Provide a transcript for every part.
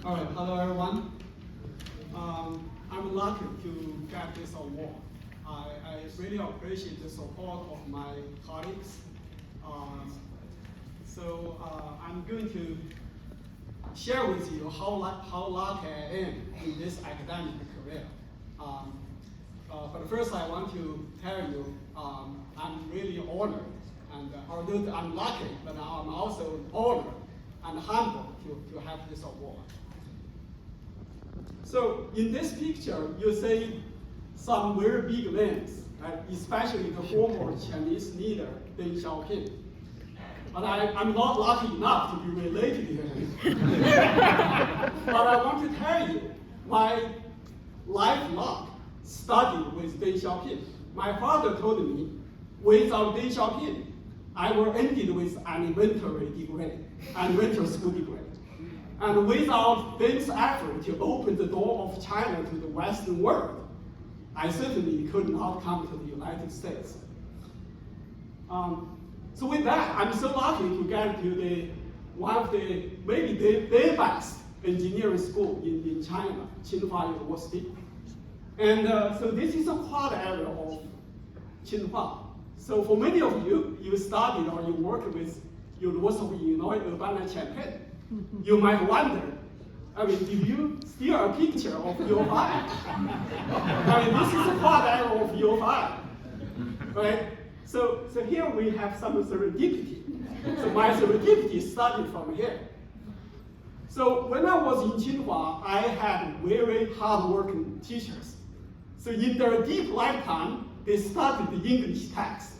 All right, hello everyone. I'm lucky to get this award. I really appreciate the support of my colleagues. I'm going to share with you how lucky I am in this academic career. But first I want to tell you I'm really honored, and although I'm lucky, but I'm also honored and humbled to have this award. So in this picture, you see some very big names, right? Especially the former Chinese leader, Deng Xiaoping. But I'm not lucky enough to be related to him. But I want to tell you, my lifelong study with Deng Xiaoping. My father told me, without Deng Xiaoping, I will end it with an elementary degree, elementary school degree. And without Deng's effort to open the door of China to the Western world, I certainly could not come to the United States. So with that, I'm so lucky to get to one of the, maybe the best engineering school in China, Tsinghua University. And so this is a quad area of Tsinghua. So for many of you, you studied or you worked with University of Illinois Urbana-Champaign. You might wonder, I mean, did you steal a picture of ERWRI? I mean, this is a quad area of ERWRI, right? So here we have some serendipity. So my serendipity started from here. So when I was in Tsinghua, I had very hardworking teachers. So in their deep lifetime, they studied the English text.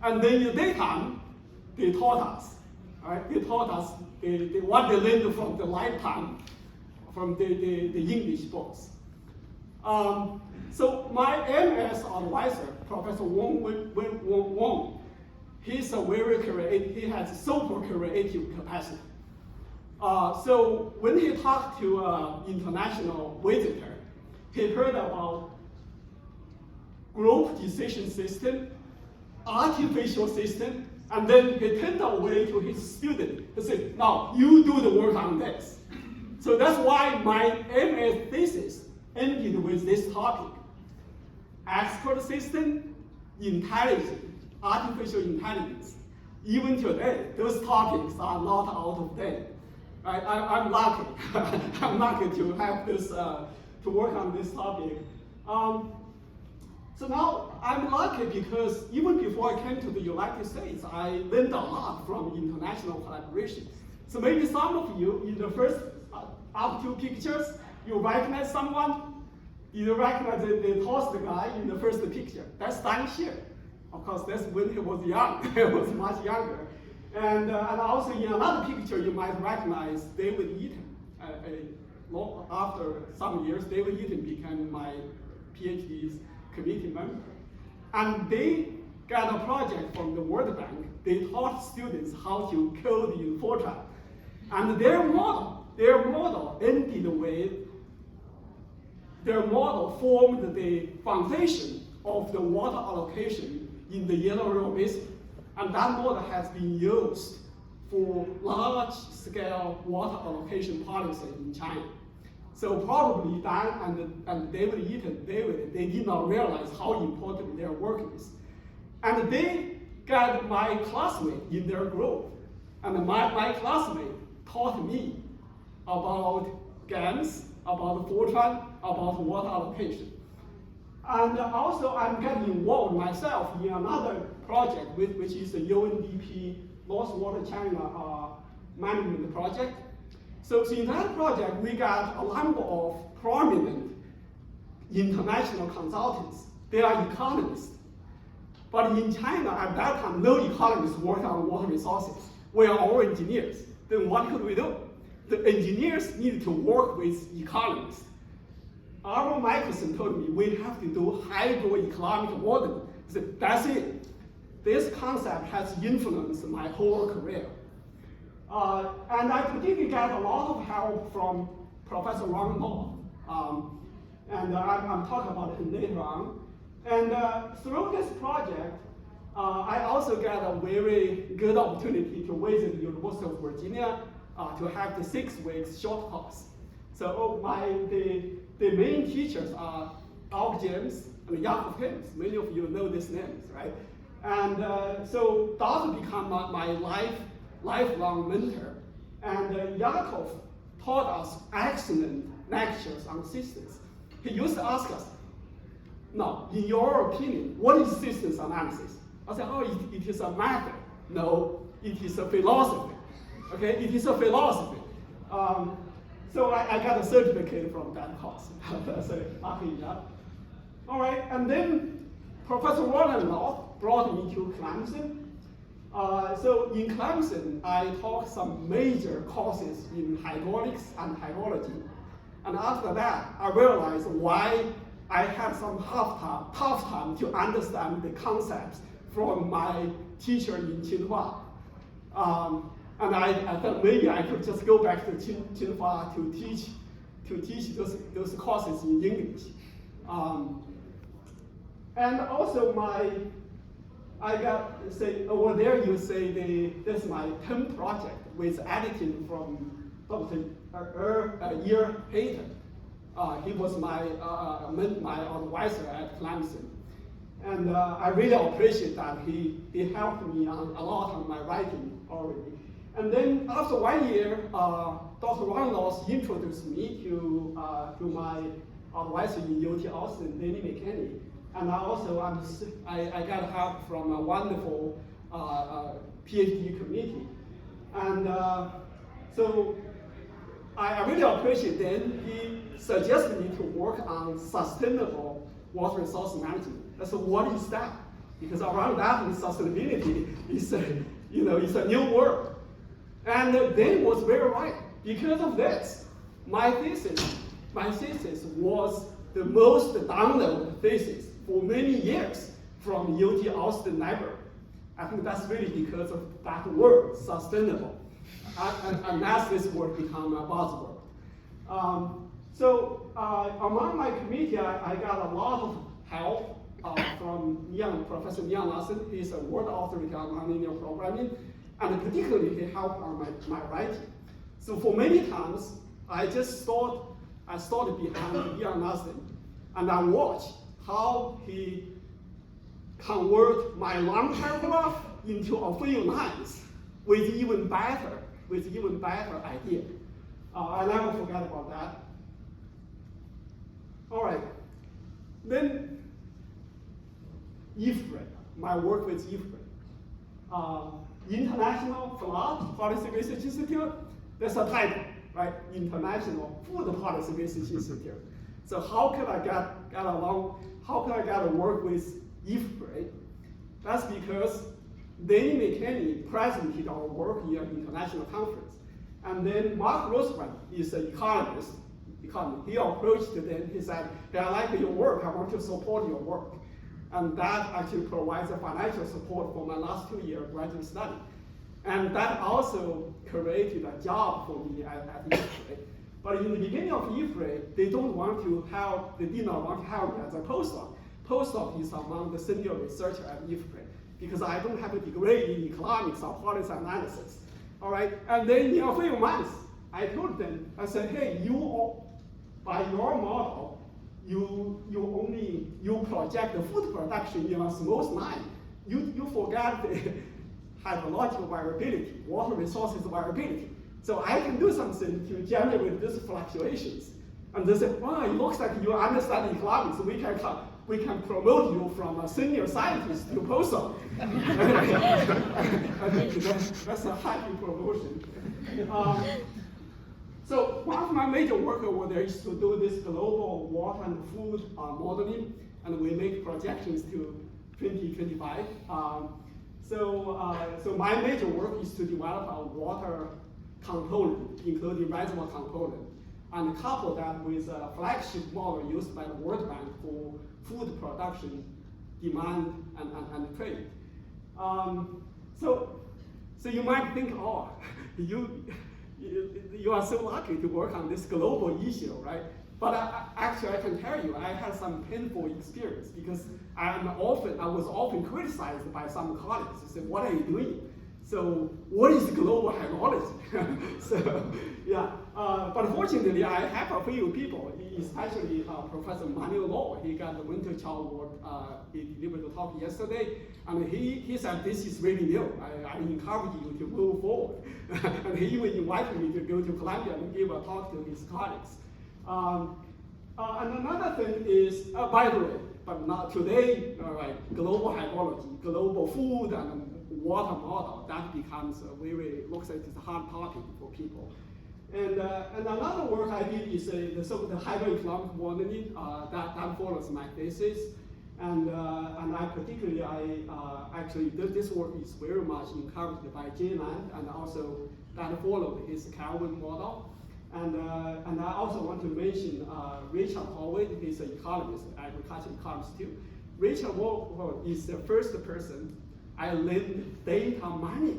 And then in the daytime, they taught us. Right? They taught us what they learned from the lifetime, from the English books. So my MS advisor, Professor Wong, he's a very creative, he has super creative capacity. So when he talked to an international visitor, he heard about group decision system, artificial system, and then he turned away to his student and said, now you do the work on this. So that's why my MS thesis ended with this topic. Expert system, intelligence, artificial intelligence. Even today, those topics are not out of date. I'm lucky. I'm lucky to have this, to work on this topic. So now I'm lucky because even before I came to the United States, I learned a lot from international collaboration. So maybe some of you, in the first up two pictures, you recognize someone. You recognize the tallest guy in the first picture. That's Dan Xie. Of course, that's when he was young. He was much younger. And also in another picture, you might recognize David Eaton. After some years, David Eaton became my PhD's committee member. And they got a project from the World Bank. They taught students how to code in Fortran. And their model ended with, their model formed the foundation of the water allocation in the ERWRI basin. And that model has been used for large-scale water allocation policy in China. So probably Dan and David Eaton, they did not realize how important their work is. And they got my classmate in their group. And my classmate taught me about GANs, about Fortran, about water allocation. And also I'm getting involved myself in another project, which is the UNDP North Water China Management Project. So in that project, we got a number of prominent international consultants. They are economists. But in China, at that time, no economists work on water resources. We are all engineers. Then what could we do? The engineers needed to work with economists. Arnold Michelson told me we have to do hydroeconomic modeling. I said, that's it. This concept has influenced my whole career. And I particularly got a lot of help from Professor Ron Law. And I'm talking about him later on. And through this project, I also got a very good opportunity to visit the University of Virginia to have the 6 weeks short course. So the main teachers are Doug James and Jakob Hims. Many of you know these names, right? And so Doug became my lifelong mentor. And Jakob taught us excellent lectures on systems. He used to ask us, now, in your opinion, what is systems analysis? I said, oh, it is a method. No, it is a philosophy. Okay, it is a philosophy. So I got a certificate from that course. So lucky enough. All right, and then Professor Roland North brought me to Clemson. So in Clemson, I taught some major courses in hydraulics and hydrology. And after that, I realized why I had some tough time to understand the concepts from my teacher in Tsinghua. And I thought maybe I could just go back to Tsinghua to teach those courses in English. And also I got, say, over there you say that's my 10th project with editing from Dr. Julian Hinds. He was my advisor at Clemson. And I really appreciate that. He helped me a lot on my writing already. And then after 1 year, Dr. Ronald introduced me to my advisor in UT Austin, Danny McKinney. And I also I got help from a wonderful PhD committee. And so I really appreciate then he suggested me to work on sustainable water resource management. So what is that? Because around that, sustainability is it's a new word. And Dan was very right. Because of this, my thesis was the most downloaded thesis for many years from UT Austin library. I think that's really because of that word, sustainable. And as this word become a buzzword. So among my committee, I got a lot of help from Professor Yang Larson. He's a world authority on nonlinear programming, and particularly he helped on my writing. So for many times, I started behind Yang Larson, and I watched how he convert my long paragraph into a few lines with even better idea. I never forget about that. All right, then EWRI, my work with EWRI. International Flood Policy Research Institute, that's a title, right? International Food Policy Research Institute. So how can I get along, how can I get to work with EWRI? That's because Danny McKinney presented our work here at the international conference. And then Mark Roosevelt is an economist. He approached them, he said, hey, I like your work, I want to support your work. And that actually provides a financial support for my last 2 year graduate study. And that also created a job for me at EWRI. But in the beginning of EWRI, they did not want to have me as a postdoc. Postdoc is among the senior researcher at EWRI, because I don't have a degree in economics or policy analysis. All right, and then in a few months, I told them, I said, hey, by your model, you project the food production in a smooth line. You forget the hydrological variability, water resources variability. So I can do something to generate these fluctuations. And they said, oh, it looks like you understand economics. We can promote you from a senior scientist to postdoc. I think that's a happy promotion. So one of my major work over there is to do this global water and food modeling, and we make projections to 2025. So my major work is to develop a water component, including reservoir component, and couple that with a flagship model used by the World Bank for food production, demand, and trade. So you might think, oh, you are so lucky to work on this global issue, right? But actually, I can tell you, I had some painful experience because I was often criticized by some colleagues. They said, what are you doing? So what is global hydrology? So yeah, but fortunately I have a few people, especially Professor Manuel Law. He got the Winter Child Award. He delivered a talk yesterday, and he said this is really new. I encourage you to move forward. And he even invited me to go to Columbia and give a talk to his colleagues. And another thing is, by the way, but not today, global hydrology, global food and water model, that becomes looks like it's a hard topic for people. And another work I did is the so-called hydroeconomic modeling that follows my thesis. And I particularly, actually, this work is very much encouraged by Jay Land, and also that followed his Kelvin model. And I also want to mention Richard Howard. He's an economist, agricultural economist too. Richard Howard is the first person I lent data money.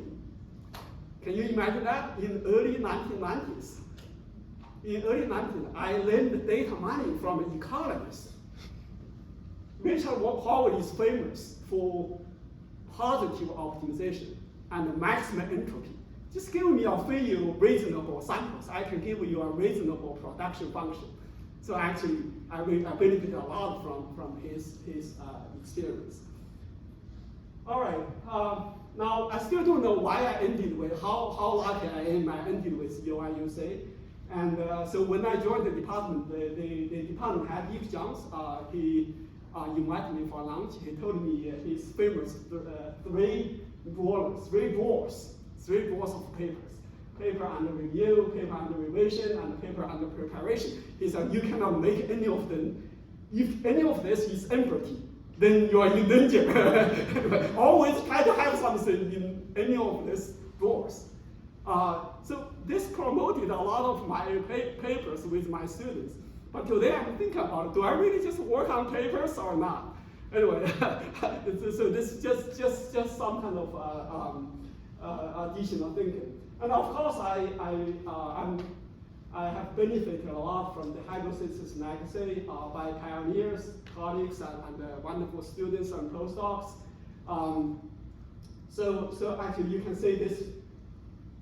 Can you imagine that? In early 1990s. In early 1990s, I lent data money from an economist. Richard Howard is famous for positive optimization and maximum entropy. Just give me a few reasonable samples. I can give you a reasonable production function. So actually, I benefited a lot from his experience. All right. Now, I still don't know why I ended with, how lucky I am I ended with ERWRI. And so when I joined the department, the department head, Yves Jones, he invited me for lunch. He told me his famous three drawers of papers. Paper under review, paper under revision, and paper under preparation. He said, you cannot make any of them. If any of this is empty, then you are in danger. Always try to have something in any of these drawers. So this promoted a lot of my papers with my students. But today I'm thinking about, do I really just work on papers or not? Anyway, so this is just some kind of additional thinking. And of course, I have benefited a lot from the Hydrosynthesis magazine by pioneers, colleagues, and wonderful students and postdocs. So actually, you can see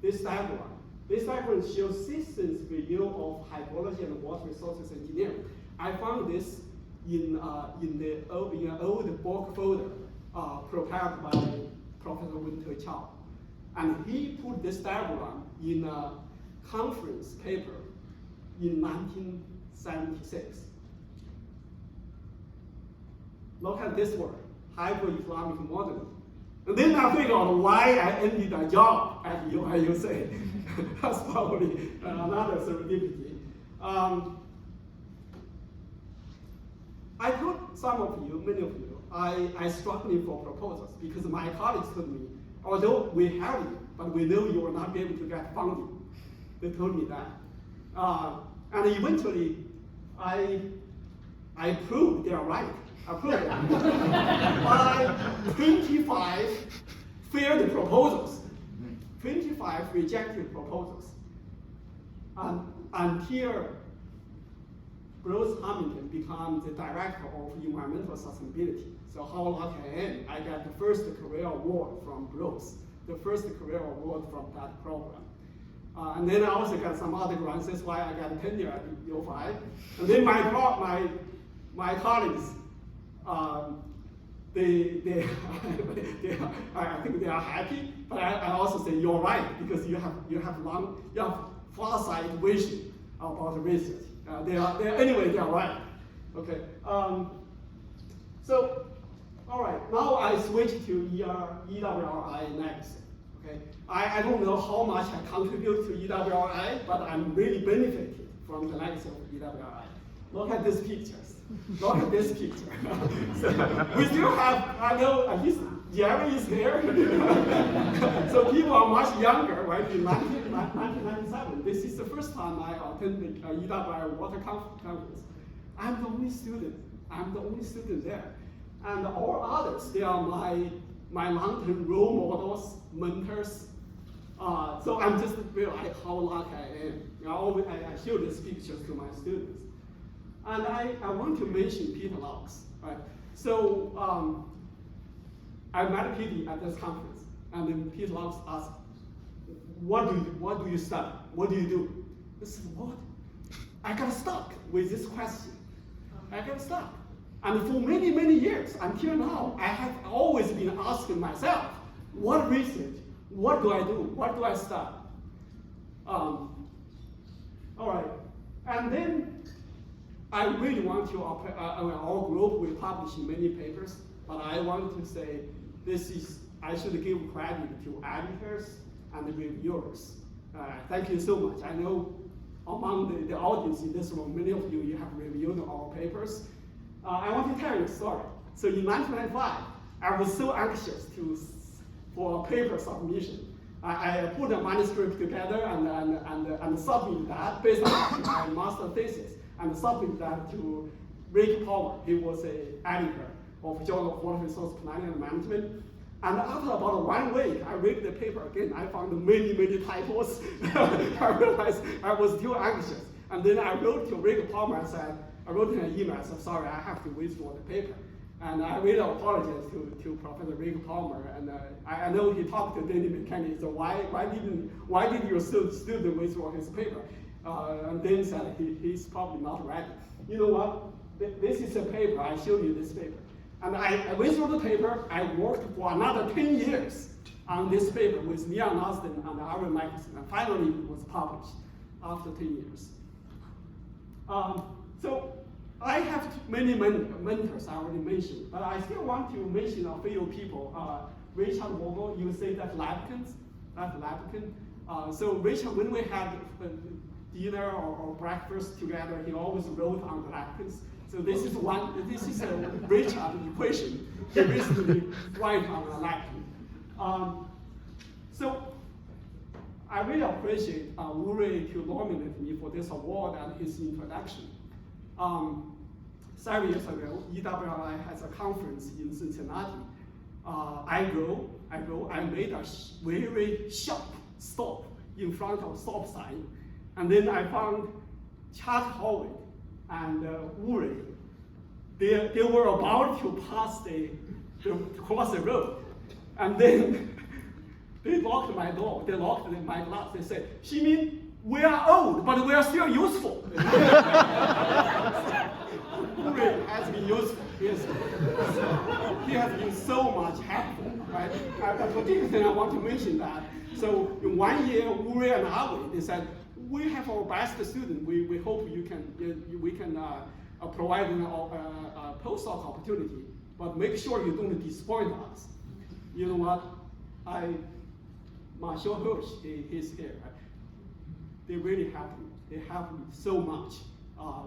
this diagram. This diagram shows systems review of hydrology and water resources engineering. I found this in an old book folder prepared by Professor Winter Chow. And he put this diagram in a conference paper in 1976. Look at this work, hydroeconomic modeling. And then I figured out why I ended a job at EWRI. That's probably another serendipity. I told some of you, many of you, I struggling for proposals because my colleagues told me, although we have you, but we know you will not be able to get funding. They told me that. And eventually, I proved they're right. I proved it. By 25 failed proposals, 25 rejected proposals. Until Bruce Hamilton becomes the director of environmental sustainability. So how lucky I am, I got the first career award from Bruce, the first career award from that program. And then I also got some other grants. That's why I got tenure at EWRI. And then my colleagues, I think they are happy. But I also say you're right because you have farsight vision about the research. Anyway, they are right. Okay. So, all right. Now I switch to EWRI next. Okay. I don't know how much I contribute to EWRI, but I'm really benefited from the legacy of EWRI. Look at these pictures. Look at this picture. So we still have, I know, at least Jerry is here. So people are much younger, right? In 1997, this is the first time I attended EWRI Water Conference. I'm the only student. I'm the only student there. And all others, they are my long-term role models, mentors. So I'm just realizing how lucky I am. I show these pictures to my students. And I want to mention Peter Laux, right? So I met Peter at this conference, And then Peter Lux asked, what do you study? What do you do? I said, what? I got stuck with this question. I got stuck. And for many, many years, until now, I have always been asking myself, what research? What do I do? What do I study? All right. And then I really want to, our group will publish many papers, but I want to say I should give credit to editors and reviewers. Thank you so much. I know among the audience in this room, many of you have reviewed our papers. I want to tell you a story. So in 1995, I was so anxious for a paper submission. I put a manuscript together and submit that based on my master thesis, and submit that to Rick Palmer. He was an editor of Journal of Water Resource Planning and Management. And after about 1 week, I read the paper again. I found many, many typos. I realized I was still anxious. And then I wrote to Rick Palmer and said, I wrote him an email, I said, sorry, I have to withdraw the paper. And I really apologize to Professor Rick Palmer. And I know he talked to Danny McKenney, so why did your student withdraw his paper? And then said he's probably not ready. You know what? This is a paper, I showed you this paper. And I withdrew the paper. I worked for another 10 years on this paper with Neil Austin and ERWRI magazine. And finally, it was published after 10 years. So I have many mentors I already mentioned, but I still want to mention a few people. Richard Vogel, you say that's Lapkin. So Richard, when we had dinner or breakfast together, he always wrote on the Lapkins. So this is a Richard equation. He basically write on a Lapkin. So I really appreciate ERWRI to nominate me for this award and his introduction. 7 years ago, EWRI has a conference in Cincinnati. I made a very sharp stop in front of stop sign, and then I found Chad Howard and ERWRI. They were about to cross the road, and then they locked my door. They locked my glass. They said, "Ximing, we are old, but we are still useful." ERWRI has been useful. He has been so much helpful, right? The particular thing I want to mention that. So in 1 year, ERWRI and ERWRI, they said, we have our best student. We hope we can provide a postdoc opportunity, but make sure you don't disappoint us. You know what? Marshall Hirsch, he's here. Right? They really helped me. They helped me so much.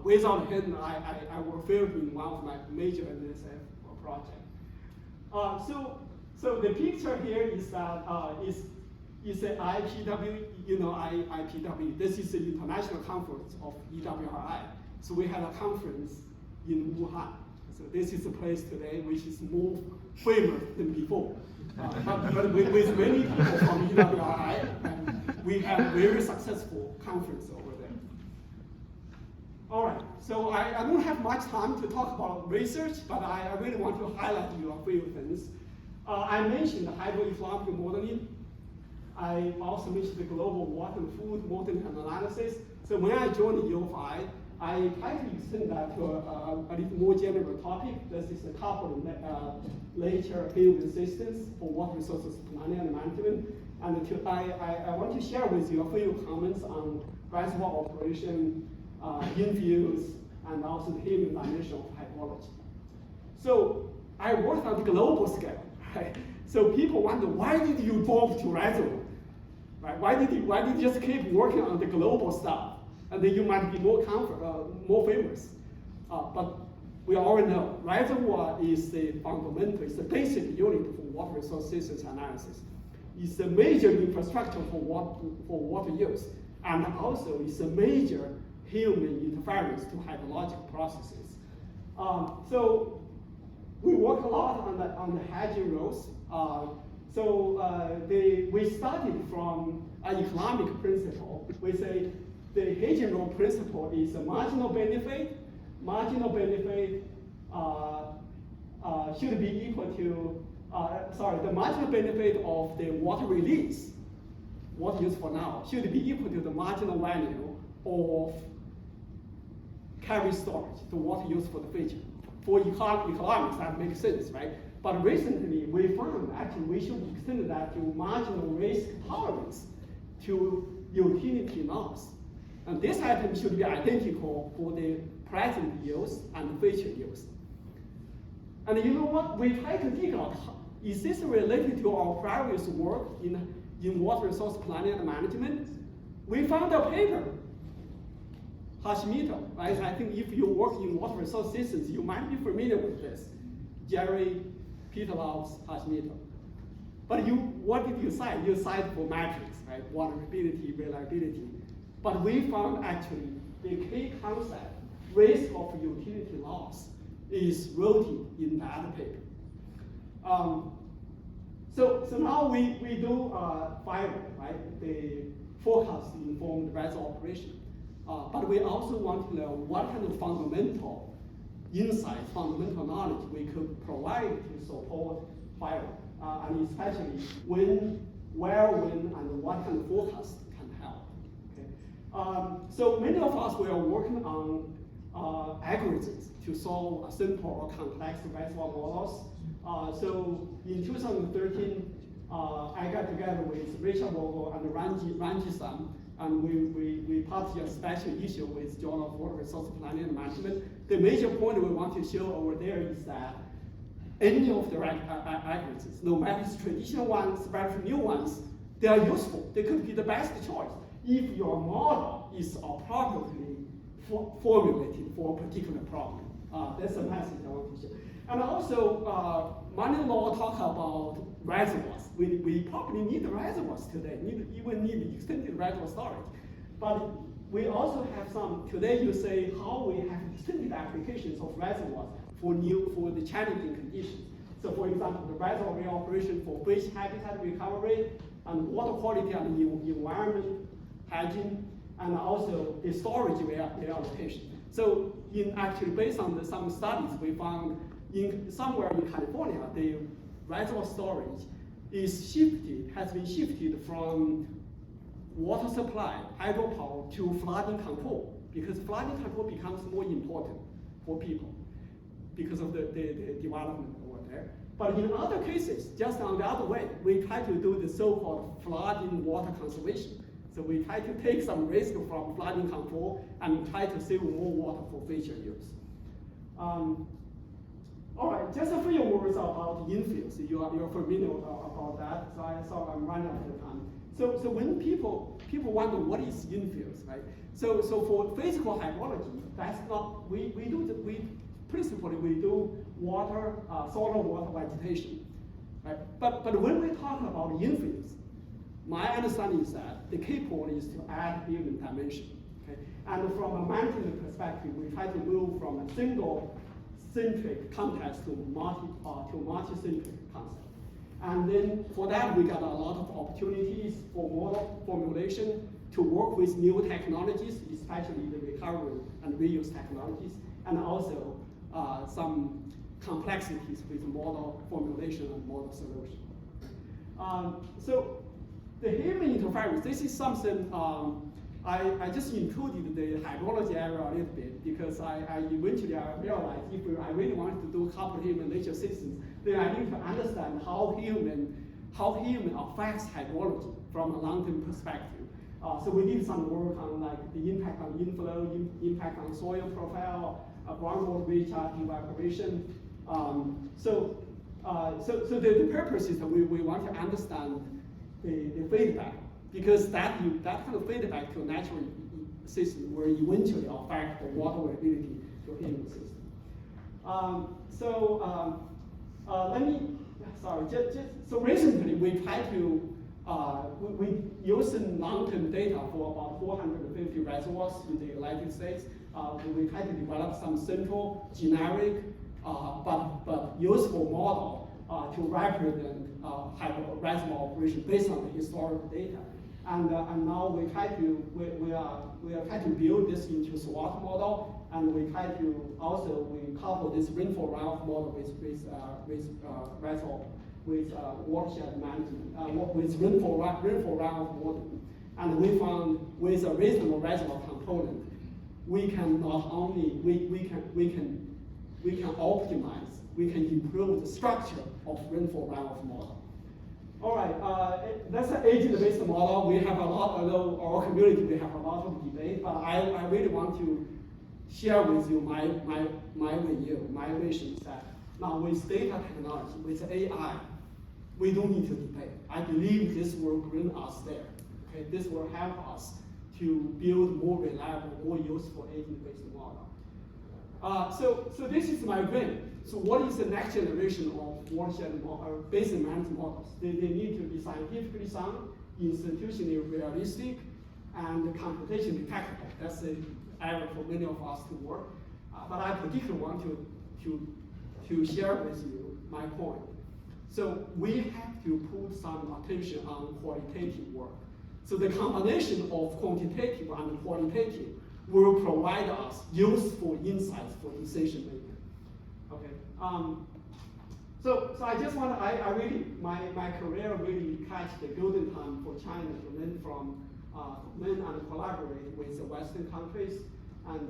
Without him, I would fail in one of my major NSF projects. So the picture here is that is the IPW. You know, IPW. This is the international conference of EWRI. So we had a conference in Wuhan. So this is the place today which is more famous than before. But with many people from EWRI, we had very successful conference over there. All right, so I don't have much time to talk about research, but I really want to highlight you a few things. I mentioned hydroeconomic modeling. I also mentioned the global water and food modeling and analysis. So when I joined EWRI, I tried to extend that to a little more general topic. This is a couple later field resistance for water resources planning and management. And I want to share with you a few comments on reservoir operation, infills, and also the human dimension of hydrology. So I worked on the global scale, right? So people wonder, why did you evolve to reservoir? Right? Why did you just keep working on the global stuff? And then you might be more famous. But we all know reservoir is the fundamental, it's the basic unit for water resource systems analysis. It's the major infrastructure for water use, and also it's a major human interference to hydrologic processes. So we work a lot on the hedging rules. We started from an economic principle. We say the hedging rule principle is a marginal benefit. Marginal benefit should be equal to the marginal benefit of the water release, water used for now, should be equal to the marginal value of carry storage, the water used for the future. For economics, that makes sense, right? But recently, we found actually we should extend that to marginal risk tolerance to utility loss. And this item should be identical for the present use and future use. And you know what? We try to dig out, is this related to our previous work in water resource planning and management? We found a paper, Hashimoto, right? I think if you work in water resource systems, you might be familiar with this. Jerry Peterlov's Hashimoto. But what did you cite? You cite for metrics, right? Waterability, reliability. But we found actually the key concept, risk of utility loss, is rooted in that paper. So now we do FIRE, right? The forecast informed reservoir operation. But we also want to know what kind of fundamental insights, fundamental knowledge we could provide to support FIRE, and especially when, where, when, and what kind of forecast can help. Okay? So many of us were working on algorithms to solve simple or complex reservoir models. So in 2013, I got together with Richard Vogel and Ranji-san, and we published a special issue with Journal of Water Resource Planning and Management. The major point we want to show over there is that any of the algorithms, no matter it's traditional ones, very new ones, they are useful. They could be the best choice if your model is appropriately formulated for a particular problem. That's the message I want to share. And also, Martin Law talked about reservoirs. We probably need reservoirs today, even need extended reservoir storage. But we also have some, today you say how we have extended applications of reservoirs for the challenging conditions. So for example, the reservoir reoperation for fish habitat recovery and water quality and environment hygiene, and also the storage reallocation. So actually based on some studies, we found somewhere in California, the reservoir storage has been shifted from water supply, hydropower, to flooding control, because flooding control becomes more important for people because of the development over there. But in other cases, just on the other way, we try to do the so-called flooding water conservation. So we try to take some risk from flooding control and try to save more water for future use. All right, just a few words about infills. You're familiar about that, so I thought I'm running out of time. So when people wonder what is infills, right? So for physical hydrology, that's not, principally we do water, solar water vegetation, right? But when we talk about infills, my understanding is that the key point is to add human dimension. Okay? And from a management perspective, we try to move from a single-centric context to multi-centric concept. And then for that, we got a lot of opportunities for model formulation to work with new technologies, especially the recovery and reuse technologies, and also some complexities with model formulation and model solution. So the human interference, this is something I just included the hydrology area a little bit because I eventually realized if I really wanted to do coupled human nature systems, then I need to understand how human affects hydrology from a long-term perspective. So we did some work on like the impact on inflow, impact on soil profile, groundwater recharge, evaporation. So the purpose is that we want to understand the feedback, because that kind of feedback to a natural system will eventually affect the water availability to a human system. So recently we try to, we using long-term data for about 450 reservoirs in the United States. We try to develop some central, generic, but useful model to represent reservoir operation based on the historical data. And now we are trying to build this into SWOT model, and we try to also couple this rainfall runoff model with reservoir with watershed management, with rainfall runoff modeling. And we found with a reasonable reservoir component, we can not only we can optimize, we can improve the structure of rainfall runoff model. All right, that's an agent-based model. We have a lot, although our community, we have a lot of debate, but I really want to share with you my view, my vision is that now with data technology, with AI, we don't need to debate. I believe this will bring us there. Okay, this will help us to build more reliable, more useful agent-based model. So this is my dream. So what is the next generation of watershed or basin management models? They need to be scientifically sound, institutionally realistic, and computation detectable. That's the area for many of us to work. But I particularly want to share with you my point. So we have to put some attention on qualitative work. So the combination of quantitative and qualitative will provide us useful insights for decision making. Okay. So I just want to, I really, my career really catch the golden time for China to learn from, learn and collaborate with the Western countries, and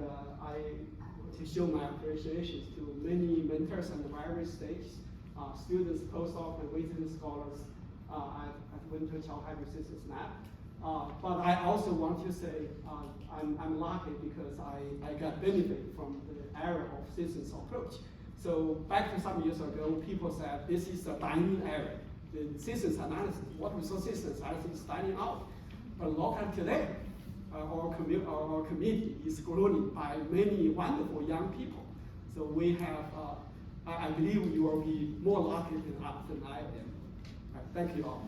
to show my appreciation to many mentors at various stages, students, postdocs, and visiting scholars at Winter Child Hydrosystems Lab. But I also want to say I'm lucky because I got benefit from the era of systems approach. So back to some years ago, people said this is a dying era. The systems analysis, what we saw systems analysis is dying out. But look at today, our community is growing by many wonderful young people. So we have, I believe you will be more lucky than I am. Thank you all.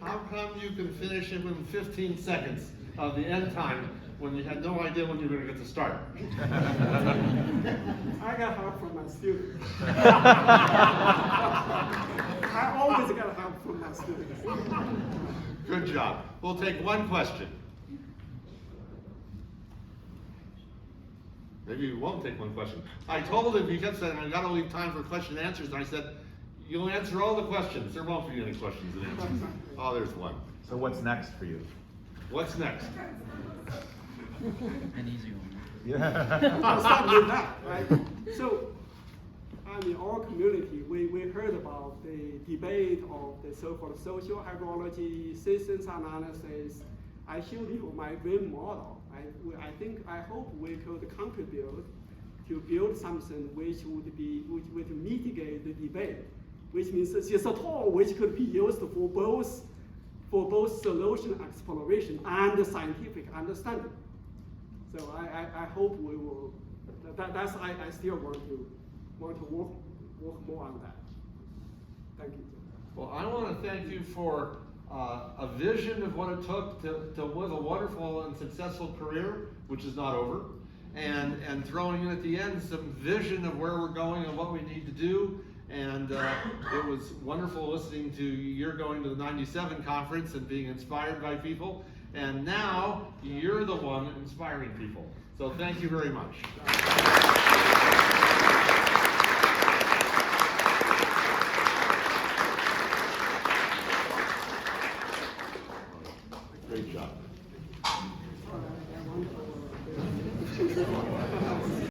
How come you can finish it within 15 seconds of the end time when you had no idea when you were going to get to start? I got help from my students. I always got help from my students. Good job. We'll take one question. Maybe we won't take one question. I told him, he kept saying, I've got to leave time for question and answers, and I said, you'll answer all the questions. There won't be any questions and answers. Oh, there's one. So what's next for you? What's next? An easy one. Yeah. I'll start with that, right? So, I mean, our community, we heard about the debate of the so-called social hydrology, systems analysis. I showed you my dream model. I hope we could contribute to build something which would mitigate the debate, which means it's a tool which could be used for both solution exploration and scientific understanding. So I hope we will. I still want to work more on that. Thank you. Well, I want to thank you for a vision of what it took to live a wonderful and successful career, which is not over, and throwing in at the end some vision of where we're going and what we need to do. And it was wonderful listening to you're going to the 97 conference and being inspired by people. And now you're the one inspiring people. So thank you very much.